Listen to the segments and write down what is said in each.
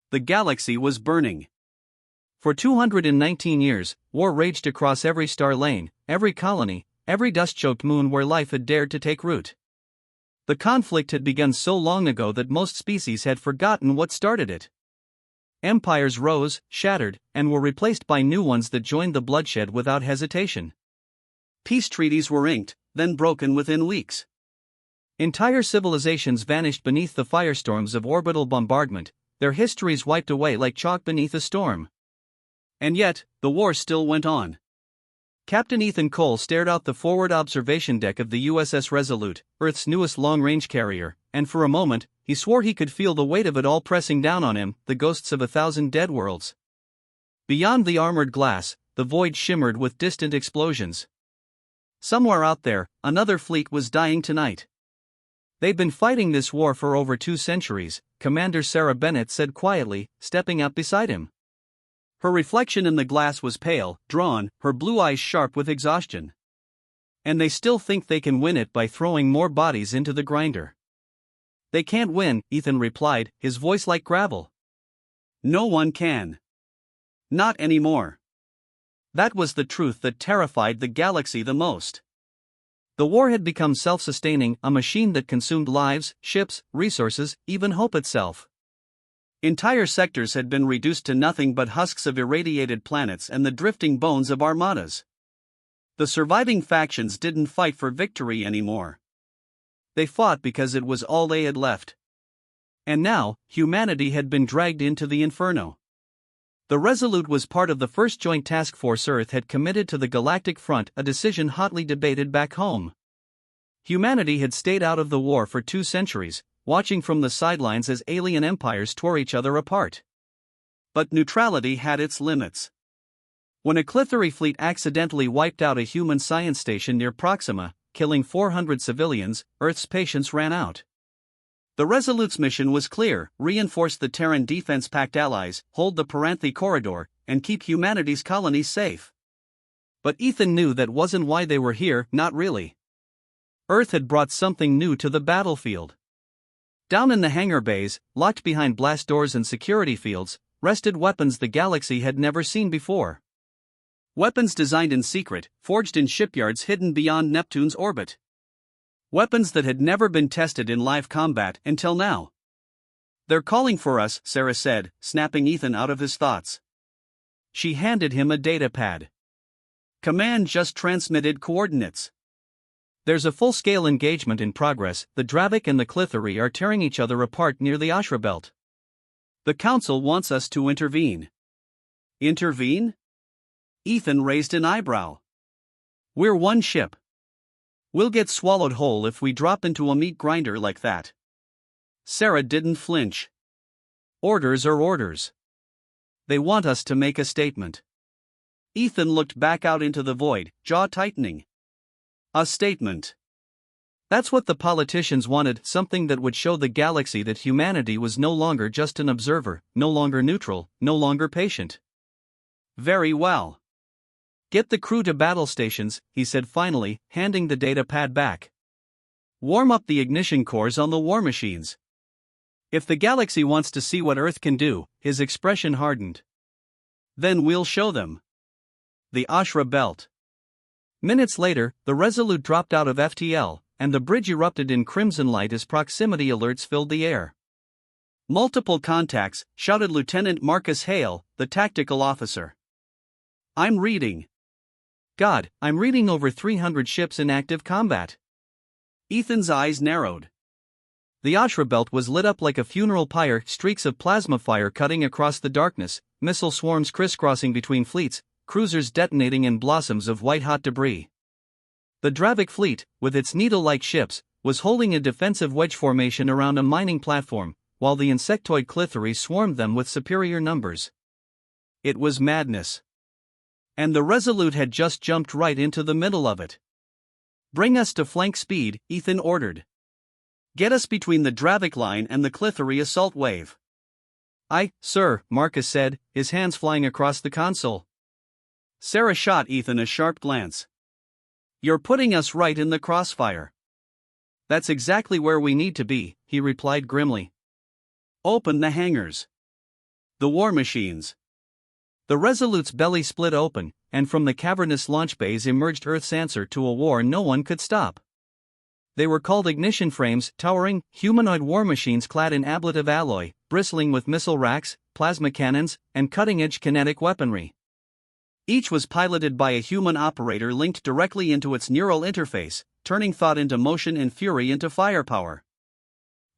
The galaxy was burning. For 219 years, war raged across every star lane, every colony, every dust-choked moon where life had dared to take root. The conflict had begun so long ago that most species had forgotten what started it. Empires rose, shattered, and were replaced by new ones that joined the bloodshed without hesitation. Peace treaties were inked, then broken within weeks. Entire civilizations vanished beneath the firestorms of orbital bombardment, their histories wiped away like chalk beneath a storm. And yet, the war still went on. Captain Ethan Cole stared out the forward observation deck of the USS Resolute, Earth's newest long-range carrier, and for a moment, he swore he could feel the weight of it all pressing down on him, the ghosts of 1,000 dead worlds. Beyond the armored glass, the void shimmered with distant explosions. Somewhere out there, another fleet was dying tonight. They'd been fighting this war for over 2 centuries, Commander Sarah Bennett said quietly, stepping up beside him. Her reflection in the glass was pale, drawn, her blue eyes sharp with exhaustion. And they still think they can win it by throwing more bodies into the grinder. They can't win, Ethan replied, his voice like gravel. No one can. Not anymore. That was the truth that terrified the galaxy the most. The war had become self-sustaining, a machine that consumed lives, ships, resources, even hope itself. Entire sectors had been reduced to nothing but husks of irradiated planets and the drifting bones of armadas. The surviving factions didn't fight for victory anymore. They fought because it was all they had left. And now, humanity had been dragged into the inferno. The Resolute was part of the first Joint Task Force Earth had committed to the Galactic Front, a decision hotly debated back home. Humanity had stayed out of the war for 2 centuries, watching from the sidelines as alien empires tore each other apart. But neutrality had its limits. When a Clithery fleet accidentally wiped out a human science station near Proxima, killing 400 civilians, Earth's patience ran out. The Resolute's mission was clear: reinforce the Terran Defense Pact allies, hold the Paranthi corridor, and keep humanity's colonies safe. But Ethan knew that wasn't why they were here, not really. Earth had brought something new to the battlefield. Down in the hangar bays, locked behind blast doors and security fields, rested weapons the galaxy had never seen before. Weapons designed in secret, forged in shipyards hidden beyond Neptune's orbit. Weapons that had never been tested in live combat until now. "They're calling for us," Sarah said, snapping Ethan out of his thoughts. She handed him a data pad. "Command just transmitted coordinates. There's a full-scale engagement in progress. The Dravik and the Clithery are tearing each other apart near the Ashra Belt. The Council wants us to intervene." Intervene? Ethan raised an eyebrow. "We're one ship. We'll get swallowed whole if we drop into a meat grinder like that." Sarah didn't flinch. "Orders are orders. They want us to make a statement." Ethan looked back out into the void, jaw tightening. A statement. That's what the politicians wanted, something that would show the galaxy that humanity was no longer just an observer, no longer neutral, no longer patient. "Very well. Get the crew to battle stations," he said finally, handing the data pad back. "Warm up the ignition cores on the war machines. If the galaxy wants to see what Earth can do," his expression hardened. "Then we'll show them." The Ashra Belt. Minutes later, the Resolute dropped out of FTL, and the bridge erupted in crimson light as proximity alerts filled the air. "Multiple contacts," shouted Lieutenant Marcus Hale, the tactical officer. "I'm reading." "God, I'm reading over 300 ships in active combat." Ethan's eyes narrowed. The Ashra Belt was lit up like a funeral pyre, streaks of plasma fire cutting across the darkness, missile swarms crisscrossing between fleets, cruisers detonating in blossoms of white-hot debris. The Dravik fleet, with its needle-like ships, was holding a defensive wedge formation around a mining platform, while the insectoid Clithery swarmed them with superior numbers. It was madness. And the Resolute had just jumped right into the middle of it. "Bring us to flank speed," Ethan ordered. "Get us between the Dravik line and the Clithery assault wave." "Aye, sir," Marcus said, his hands flying across the console. Sarah shot Ethan a sharp glance. "You're putting us right in the crossfire." "That's exactly where we need to be," he replied grimly. "Open the hangars." The war machines. The Resolute's belly split open, and from the cavernous launch bays emerged Earth's answer to a war no one could stop. They were called ignition frames, towering, humanoid war machines clad in ablative alloy, bristling with missile racks, plasma cannons, and cutting-edge kinetic weaponry. Each was piloted by a human operator linked directly into its neural interface, turning thought into motion and fury into firepower.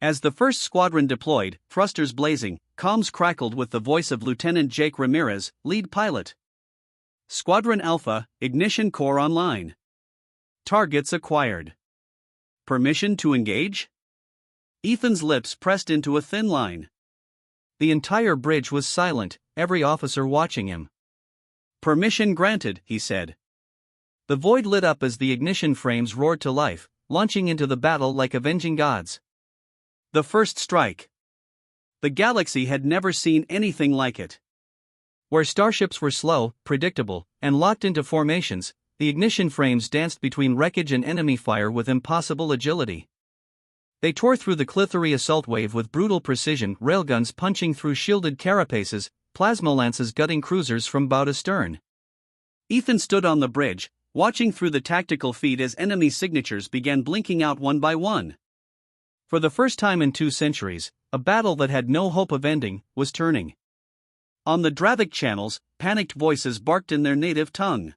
As the first squadron deployed, thrusters blazing, comms crackled with the voice of Lieutenant Jake Ramirez, lead pilot. Squadron Alpha, ignition core online. Targets acquired. Permission to engage? Ethan's lips pressed into a thin line. The entire bridge was silent, every officer watching him. Permission granted, he said. The void lit up as the ignition frames roared to life, launching into the battle like avenging gods. The first strike. The galaxy had never seen anything like it. Where starships were slow, predictable, and locked into formations, the ignition frames danced between wreckage and enemy fire with impossible agility. They tore through the Clithery assault wave with brutal precision, railguns punching through shielded carapaces, plasma lances gutting cruisers from bow to stern. Ethan stood on the bridge, watching through the tactical feed as enemy signatures began blinking out one by one. For the first time in 2 centuries, a battle that had no hope of ending was turning. On the Dravik channels, panicked voices barked in their native tongue.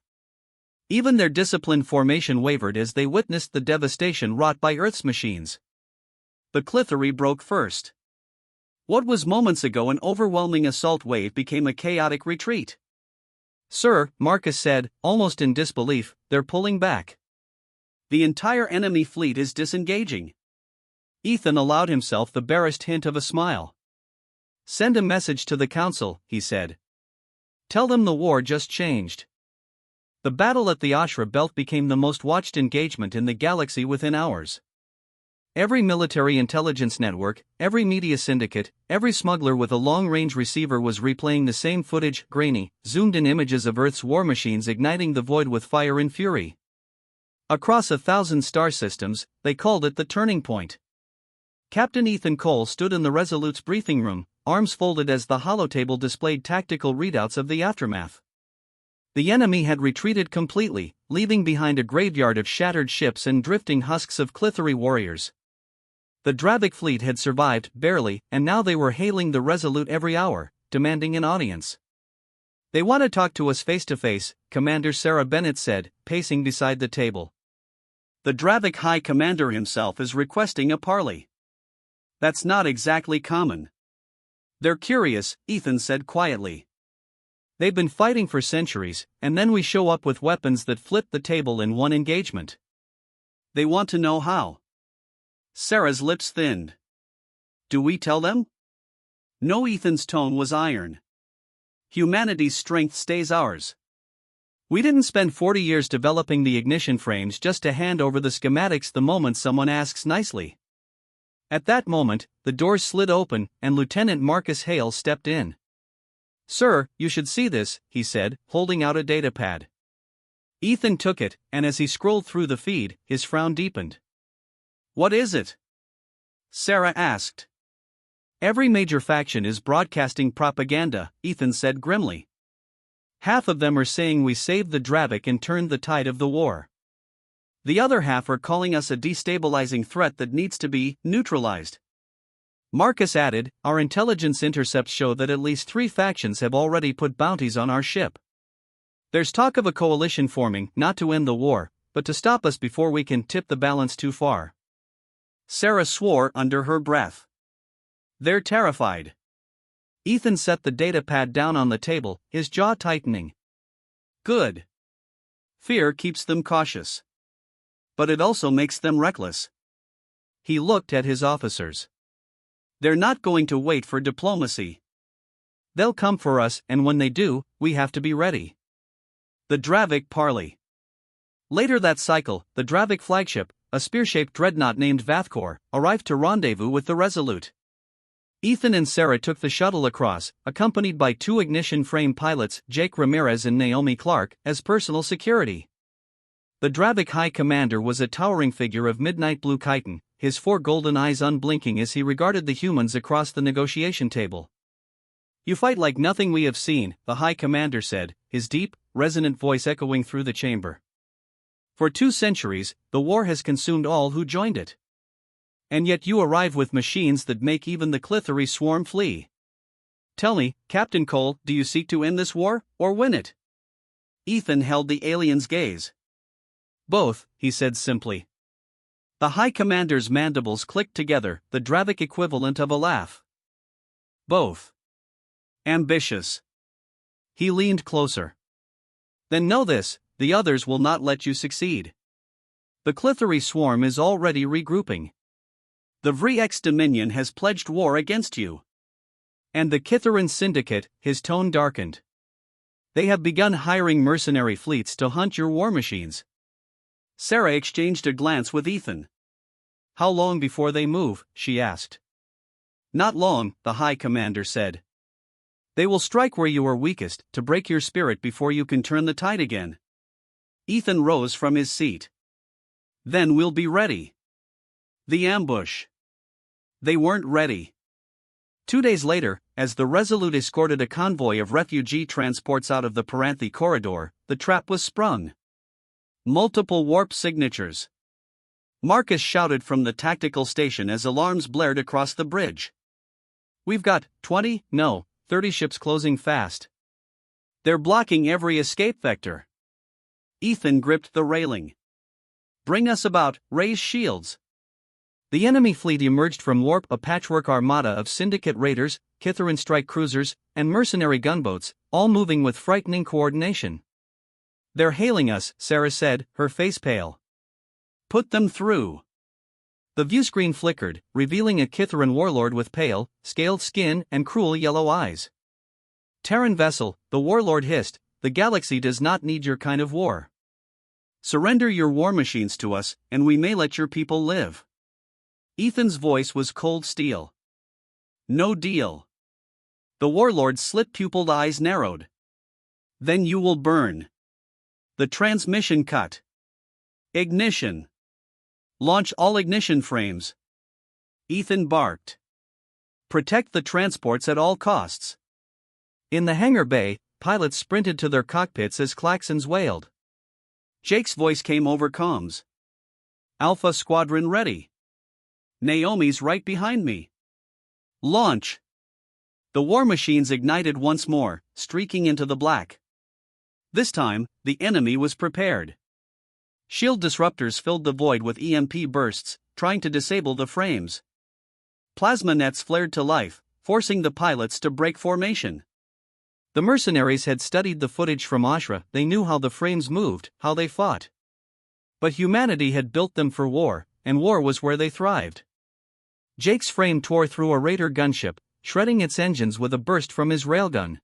Even their disciplined formation wavered as they witnessed the devastation wrought by Earth's machines. The Clithery broke first. What was moments ago an overwhelming assault wave became a chaotic retreat. "Sir," Marcus said, almost in disbelief, "they're pulling back. The entire enemy fleet is disengaging." Ethan allowed himself the barest hint of a smile. "Send a message to the Council," he said. "Tell them the war just changed." The battle at the Ashra Belt became the most watched engagement in the galaxy within hours. Every military intelligence network, every media syndicate, every smuggler with a long-range receiver was replaying the same footage, grainy, zoomed-in images of Earth's war machines igniting the void with fire and fury. Across 1,000 star systems, they called it the turning point. Captain Ethan Cole stood in the Resolute's briefing room, arms folded as the holotable displayed tactical readouts of the aftermath. The enemy had retreated completely, leaving behind a graveyard of shattered ships and drifting husks of Clithery warriors. The Dravik fleet had survived, barely, and now they were hailing the Resolute every hour, demanding an audience. "They want to talk to us face to face," Commander Sarah Bennett said, pacing beside the table. "The Dravik High Commander himself is requesting a parley. That's not exactly common." "They're curious," Ethan said quietly. "They've been fighting for centuries, and then we show up with weapons that flip the table in one engagement. They want to know how." Sarah's lips thinned. "Do we tell them?" No, Ethan's tone was iron. "Humanity's strength stays ours. We didn't spend 40 years developing the ignition frames just to hand over the schematics the moment someone asks nicely." At that moment, the doors slid open, and Lieutenant Marcus Hale stepped in. "Sir, you should see this," he said, holding out a datapad. Ethan took it, and as he scrolled through the feed, his frown deepened. "What is it?" Sarah asked. "Every major faction is broadcasting propaganda," Ethan said grimly. "Half of them are saying we saved the Dravik and turned the tide of the war. The other half are calling us a destabilizing threat that needs to be neutralized." Marcus added, "Our intelligence intercepts show that at least 3 factions have already put bounties on our ship. There's talk of a coalition forming, not to end the war, but to stop us before we can tip the balance too far." Sarah swore under her breath. "They're terrified." Ethan set the datapad down on the table, his jaw tightening. "Good. Fear keeps them cautious. But it also makes them reckless." He looked at his officers. "They're not going to wait for diplomacy. They'll come for us, and when they do, we have to be ready." The Dravik parley. Later that cycle, the Dravik flagship, a spear-shaped dreadnought named Vathkor, arrived to rendezvous with the Resolute. Ethan and Sarah took the shuttle across, accompanied by 2 ignition frame pilots, Jake Ramirez and Naomi Clark, as personal security. The Dravik High Commander was a towering figure of midnight blue chitin, his 4 golden eyes unblinking as he regarded the humans across the negotiation table. You fight like nothing we have seen, the High Commander said, his deep, resonant voice echoing through the chamber. For 2 centuries, the war has consumed all who joined it. And yet you arrive with machines that make even the Clithery swarm flee. Tell me, Captain Cole, do you seek to end this war, or win it? Ethan held the alien's gaze. Both, he said simply. The High Commander's mandibles clicked together, the Dravic equivalent of a laugh. Both. Ambitious. He leaned closer. Then know this, the others will not let you succeed. The Clithery swarm is already regrouping. The Vriex Dominion has pledged war against you. And the Kitharan Syndicate, his tone darkened. They have begun hiring mercenary fleets to hunt your war machines. Sarah exchanged a glance with Ethan. How long before they move, she asked. Not long, the High Commander said. They will strike where you are weakest, to break your spirit before you can turn the tide again. Ethan rose from his seat. Then we'll be ready. The ambush. They weren't ready. 2 days later, as the Resolute escorted a convoy of refugee transports out of the Paranthe corridor, the trap was sprung. Multiple warp signatures. Marcus shouted from the tactical station as alarms blared across the bridge. We've got 20, no, 30 ships closing fast. They're blocking every escape vector. Ethan gripped the railing. Bring us about, raise shields. The enemy fleet emerged from warp, a patchwork armada of Syndicate raiders, Kitharan strike cruisers, and mercenary gunboats, all moving with frightening coordination. They're hailing us, Sarah said, her face pale. Put them through. The viewscreen flickered, revealing a Kitharan warlord with pale, scaled skin and cruel yellow eyes. Terran vessel, the warlord hissed, the galaxy does not need your kind of war. Surrender your war machines to us, and we may let your people live. Ethan's voice was cold steel. No deal. The warlord's slit-pupiled eyes narrowed. Then you will burn. The transmission cut. Ignition. Launch all ignition frames. Ethan barked. Protect the transports at all costs. In the hangar bay, pilots sprinted to their cockpits as klaxons wailed. Jake's voice came over comms. Alpha Squadron ready. Naomi's right behind me. Launch. The war machines ignited once more, streaking into the black. This time, the enemy was prepared. Shield disruptors filled the void with EMP bursts, trying to disable the frames. Plasma nets flared to life, forcing the pilots to break formation. The mercenaries had studied the footage from Ashra, they knew how the frames moved, how they fought. But humanity had built them for war, and war was where they thrived. Jake's frame tore through a raider gunship, shredding its engines with a burst from his railgun.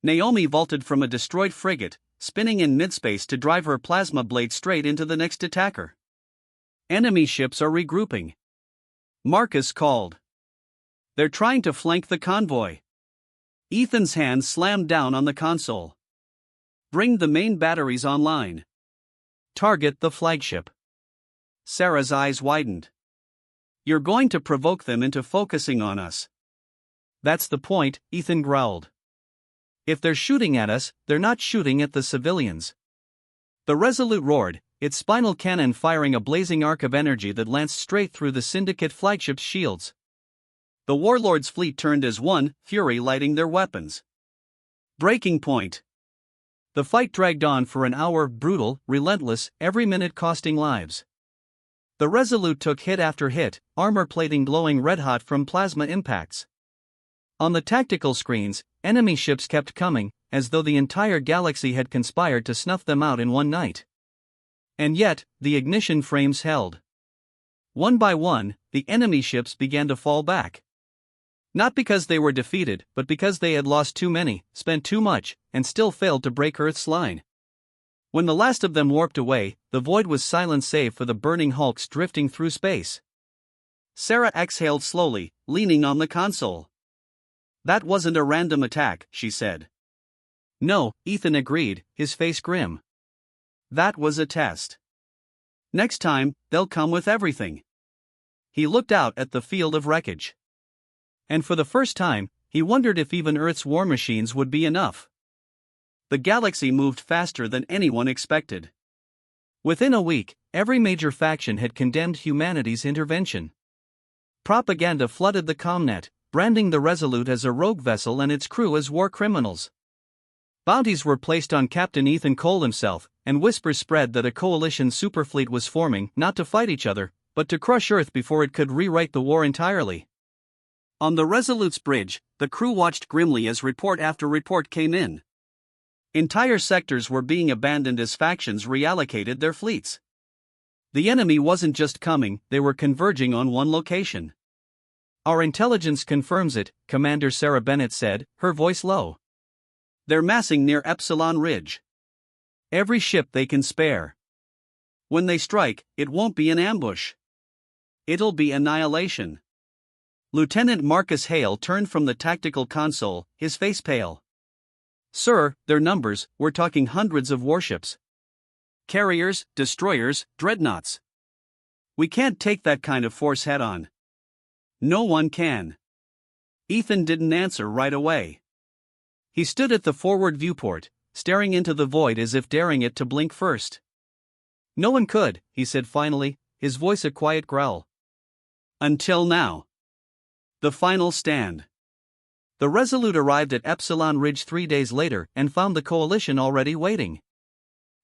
Naomi vaulted from a destroyed frigate, spinning in midspace to drive her plasma blade straight into the next attacker. Enemy ships are regrouping. Marcus called. They're trying to flank the convoy. Ethan's hand slammed down on the console. Bring the main batteries online. Target the flagship. Sarah's eyes widened. You're going to provoke them into focusing on us. That's the point, Ethan growled. If they're shooting at us, they're not shooting at the civilians. The Resolute roared, its spinal cannon firing a blazing arc of energy that lanced straight through the Syndicate flagship's shields. The Warlord's fleet turned as one, fury lighting their weapons. Breaking point. The fight dragged on for an hour, brutal, relentless, every minute costing lives. The Resolute took hit after hit, armor plating glowing red-hot from plasma impacts. On the tactical screens, enemy ships kept coming, as though the entire galaxy had conspired to snuff them out in one night. And yet, the ignition frames held. One by one, the enemy ships began to fall back. Not because they were defeated, but because they had lost too many, spent too much, and still failed to break Earth's line. When the last of them warped away, the void was silent save for the burning hulks drifting through space. Sarah exhaled slowly, leaning on the console. That wasn't a random attack, she said. No, Ethan agreed, his face grim. That was a test. Next time, they'll come with everything. He looked out at the field of wreckage. And for the first time, He wondered if even Earth's war machines would be enough. The galaxy moved faster than anyone expected. Within a week, every major faction had condemned humanity's intervention. Propaganda flooded the Comnet, branding the Resolute as a rogue vessel and its crew as war criminals. Bounties were placed on Captain Ethan Cole himself, and whispers spread that a coalition superfleet was forming, not to fight each other, but to crush Earth before it could rewrite the war entirely. On the Resolute's bridge, the crew watched grimly as report after report came in. Entire sectors were being abandoned as factions reallocated their fleets. The enemy wasn't just coming, they were converging on one location. "Our intelligence confirms it," Commander Sarah Bennett said, her voice low. "They're massing near Epsilon Ridge. Every ship they can spare. When they strike, it won't be an ambush. It'll be annihilation." Lieutenant Marcus Hale turned from the tactical console, his face pale. "Sir, their numbers, we're talking hundreds of warships. Carriers, destroyers, dreadnoughts. We can't take that kind of force head on. No one can." Ethan didn't answer right away. He stood at the forward viewport, staring into the void as if daring it to blink first. "No one could," he said finally, his voice a quiet growl. "Until now. The final stand." The Resolute arrived at Epsilon Ridge 3 days later and found the coalition already waiting.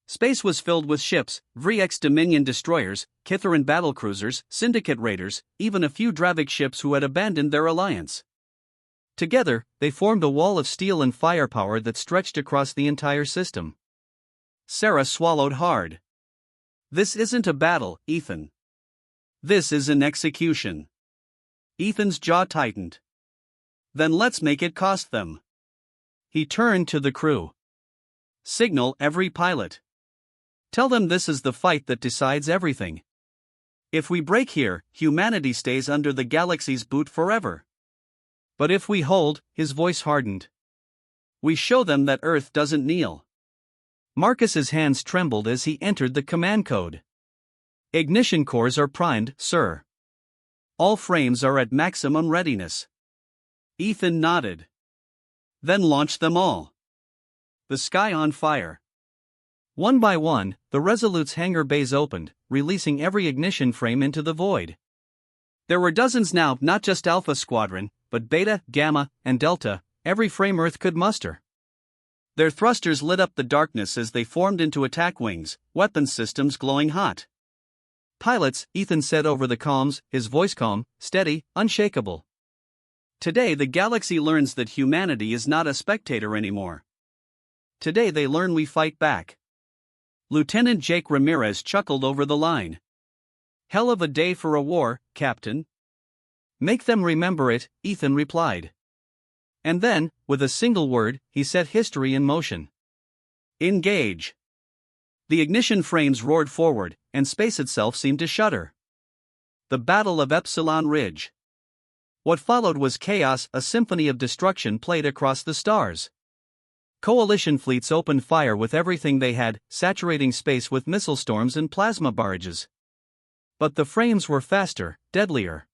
Space was filled with ships, Vriex Dominion destroyers, Kitharan battlecruisers, Syndicate raiders, even a few Dravik ships who had abandoned their alliance. Together, they formed a wall of steel and firepower that stretched across the entire system. Sarah swallowed hard. "This isn't a battle, Ethan. This is an execution." Ethan's jaw tightened. "Then let's make it cost them." He turned to the crew. "Signal every pilot. Tell them this is the fight that decides everything. If we break here, humanity stays under the galaxy's boot forever. But if we hold," his voice hardened, "we show them that Earth doesn't kneel." Marcus's hands trembled as he entered the command code. "Ignition cores are primed, sir. All frames are at maximum readiness." Ethan nodded. "Then launch them all." The sky on fire. One by one, the Resolute's hangar bays opened, releasing every ignition frame into the void. There were dozens now, not just Alpha Squadron, but Beta, Gamma, and Delta, every frame Earth could muster. Their thrusters lit up the darkness as they formed into attack wings, weapons systems glowing hot. "Pilots," Ethan said over the comms, his voice calm, steady, unshakable. "Today the galaxy learns that humanity is not a spectator anymore. Today they learn we fight back." Lieutenant Jake Ramirez chuckled over the line. "Hell of a day for a war, Captain." "Make them remember it," Ethan replied. And then, with a single word, he set history in motion. "Engage." The ignition frames roared forward, and space itself seemed to shudder. The Battle of Epsilon Ridge. What followed was chaos, a symphony of destruction played across the stars. Coalition fleets opened fire with everything they had, saturating space with missile storms and plasma barrages. But the frames were faster, deadlier.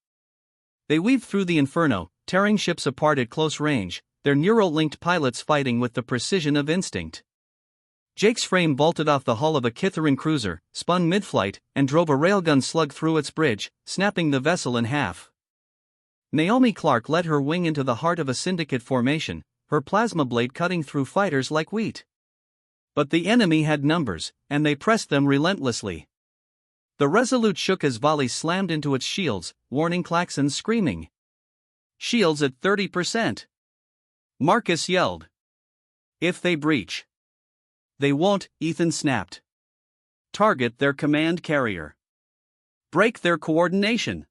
They weaved through the inferno, tearing ships apart at close range, their neural-linked pilots fighting with the precision of instinct. Jake's frame vaulted off the hull of a Kitharan cruiser, spun mid-flight, and drove a railgun slug through its bridge, snapping the vessel in half. Naomi Clark led her wing into the heart of a syndicate formation, her plasma blade cutting through fighters like wheat. But the enemy had numbers, and they pressed them relentlessly. The Resolute shook as volleys slammed into its shields, warning klaxons screaming. "Shields at 30%. Marcus yelled. "If they breach." "They won't," Ethan snapped. "Target their command carrier. Break their coordination."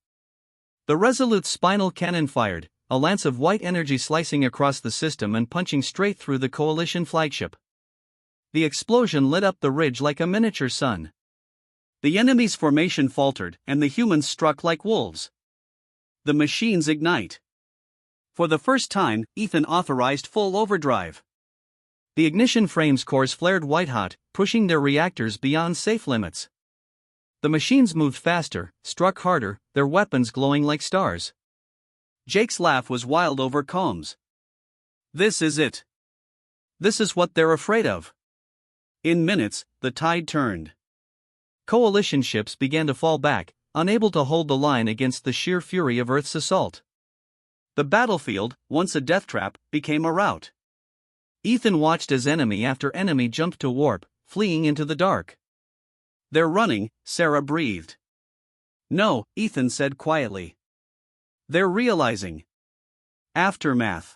The Resolute's spinal cannon fired, a lance of white energy slicing across the system and punching straight through the coalition flagship. The explosion lit up the ridge like a miniature sun. The enemy's formation faltered, and the humans struck like wolves. The machines ignite. For the first time, Ethan authorized full overdrive. The ignition frames cores flared white-hot, pushing their reactors beyond safe limits. The machines moved faster, struck harder, their weapons glowing like stars. Jake's laugh was wild over comms. This is it. This is what they're afraid of. In minutes, the tide turned. Coalition ships began to fall back, unable to hold the line against the sheer fury of Earth's assault. The battlefield, once a death trap, became a rout. Ethan watched as enemy after enemy jumped to warp, fleeing into the dark. "They're running," Sarah breathed. "No," Ethan said quietly. "They're realizing." Aftermath.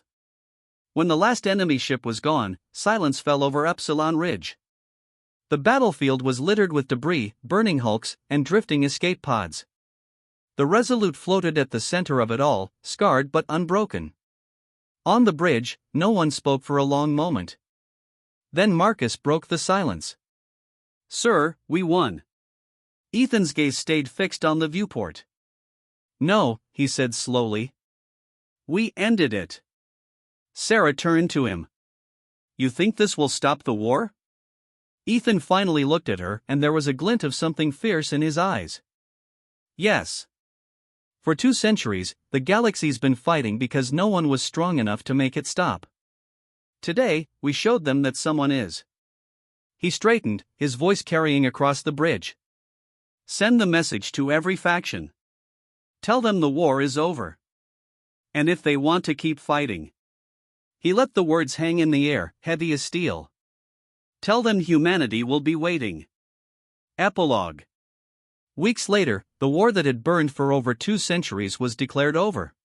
When the last enemy ship was gone, silence fell over Epsilon Ridge. The battlefield was littered with debris, burning hulks, and drifting escape pods. The Resolute floated at the center of it all, scarred but unbroken. On the bridge, no one spoke for a long moment. Then Marcus broke the silence. "Sir, we won." Ethan's gaze stayed fixed on the viewport. "No," he said slowly. "We ended it." Sarah turned to him. "You think this will stop the war?" Ethan finally looked at her, and there was a glint of something fierce in his eyes. "Yes. For 2 centuries, the galaxy's been fighting because no one was strong enough to make it stop. Today, we showed them that someone is." He straightened, his voice carrying across the bridge. "Send the message to every faction. Tell them the war is over. And if they want to keep fighting." He let the words hang in the air, heavy as steel. "Tell them humanity will be waiting." Epilogue. Weeks later, the war that had burned for over 2 centuries was declared over.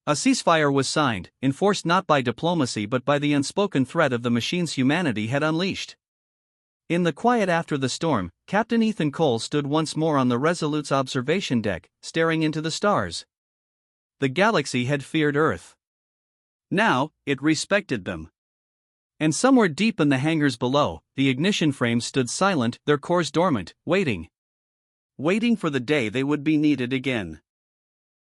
A ceasefire was signed, enforced not by diplomacy but by the unspoken threat of the machines humanity had unleashed. In the quiet after the storm, Captain Ethan Cole stood once more on the Resolute's observation deck, staring into the stars. The galaxy had feared Earth. Now, it respected them. And somewhere deep in the hangars below, the ignition frames stood silent, their cores dormant, waiting. Waiting for the day they would be needed again.